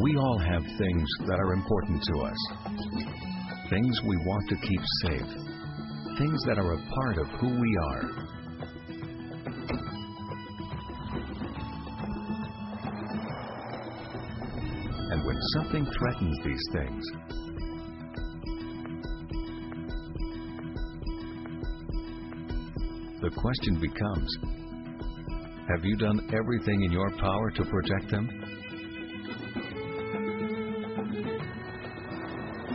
We all have things that are important to us. Things we want to keep safe. Things that are a part of who we are. And when something threatens these things, the question becomes, have you done everything in your power to protect them?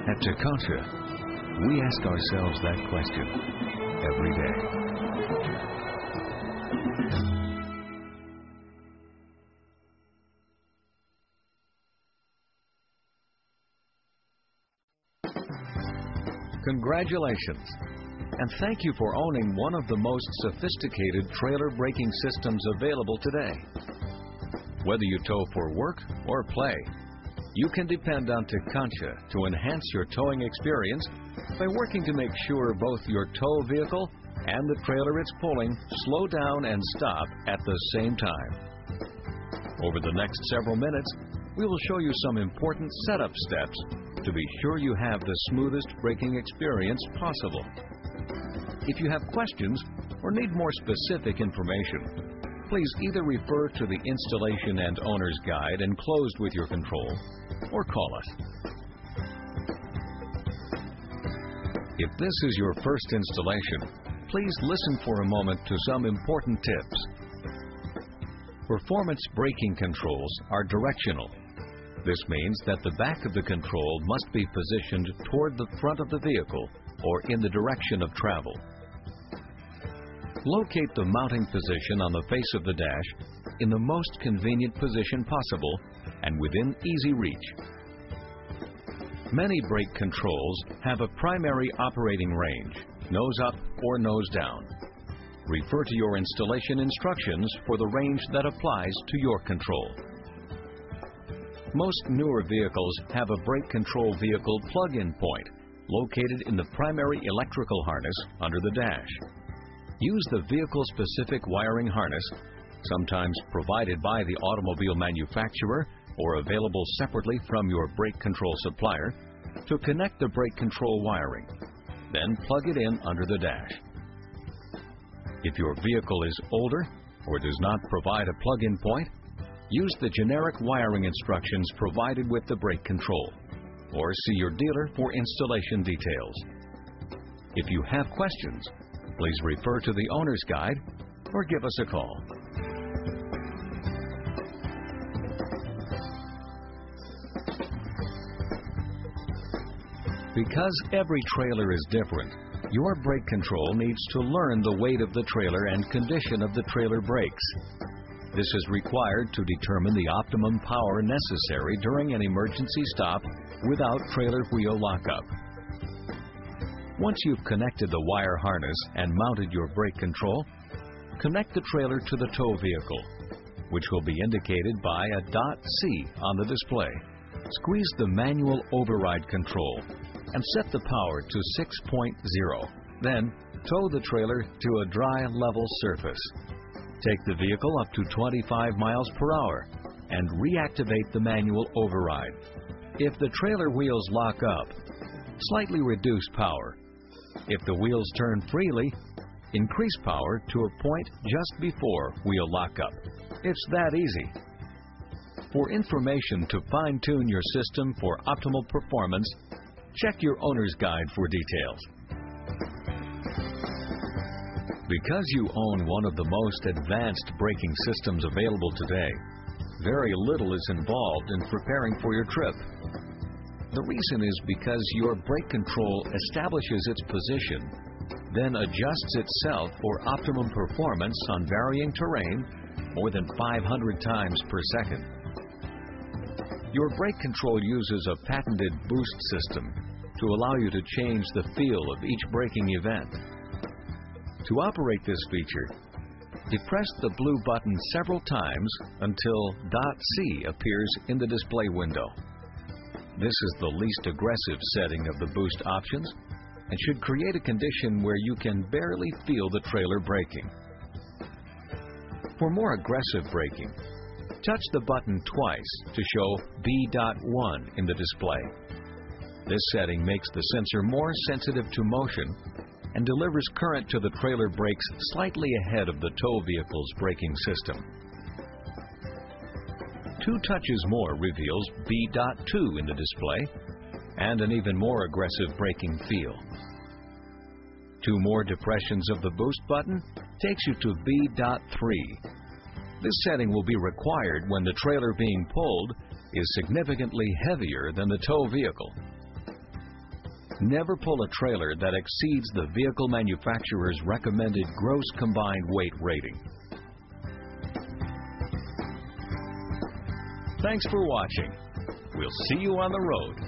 At Tekonsha, we ask ourselves that question every day. Congratulations, and thank you for owning one of the most sophisticated trailer braking systems available today. Whether you tow for work or play, you can depend on Tekonsha to enhance your towing experience by working to make sure both your tow vehicle and the trailer it's pulling slow down and stop at the same time. Over the next several minutes, we will show you some important setup steps to be sure you have the smoothest braking experience possible. If you have questions or need more specific information, please either refer to the installation and owner's guide enclosed with your control or call us. If this is your first installation, please listen for a moment to some important tips. Performance braking controls are directional. This means that the back of the control must be positioned toward the front of the vehicle or in the direction of travel. Locate the mounting position on the face of the dash in the most convenient position possible and within easy reach. Many brake controls have a primary operating range, nose up or nose down. Refer to your installation instructions for the range that applies to your control. Most newer vehicles have a brake control vehicle plug-in point located in the primary electrical harness under the dash. Use the vehicle-specific wiring harness, sometimes provided by the automobile manufacturer or available separately from your brake control supplier, to connect the brake control wiring. Then plug it in under the dash. If your vehicle is older or does not provide a plug-in point, use the generic wiring instructions provided with the brake control, or see your dealer for installation details. If you have questions, please refer to the owner's guide or give us a call. Because every trailer is different, your brake control needs to learn the weight of the trailer and condition of the trailer brakes. This is required to determine the optimum power necessary during an emergency stop without trailer wheel lockup. Once you've connected the wire harness and mounted your brake control, connect the trailer to the tow vehicle, which will be indicated by a .C on the display. Squeeze the manual override control and set the power to 6.0. Then, tow the trailer to a dry, level surface. Take the vehicle up to 25 miles per hour and reactivate the manual override. If the trailer wheels lock up, slightly reduce power. If the wheels turn freely, increase power to a point just before wheel lockup. It's that easy. For information to fine-tune your system for optimal performance, check your owner's guide for details. Because you own one of the most advanced braking systems available today, very little is involved in preparing for your trip. The reason is because your brake control establishes its position, then adjusts itself for optimum performance on varying terrain more than 500 times per second. Your brake control uses a patented boost system to allow you to change the feel of each braking event. To operate this feature, depress the blue button several times until .C appears in the display window. This is the least aggressive setting of the boost options and should create a condition where you can barely feel the trailer braking. For more aggressive braking, Touch the button twice to show B.1 in the display. This setting makes the sensor more sensitive to motion and delivers current to the trailer brakes slightly ahead of the tow vehicle's braking system. 2 touches more reveals B.2 in the display and an even more aggressive braking feel. 2 more depressions of the boost button takes you to B.3. This setting will be required when the trailer being pulled is significantly heavier than the tow vehicle. Never pull a trailer that exceeds the vehicle manufacturer's recommended gross combined weight rating. Thanks for watching. We'll see you on the road.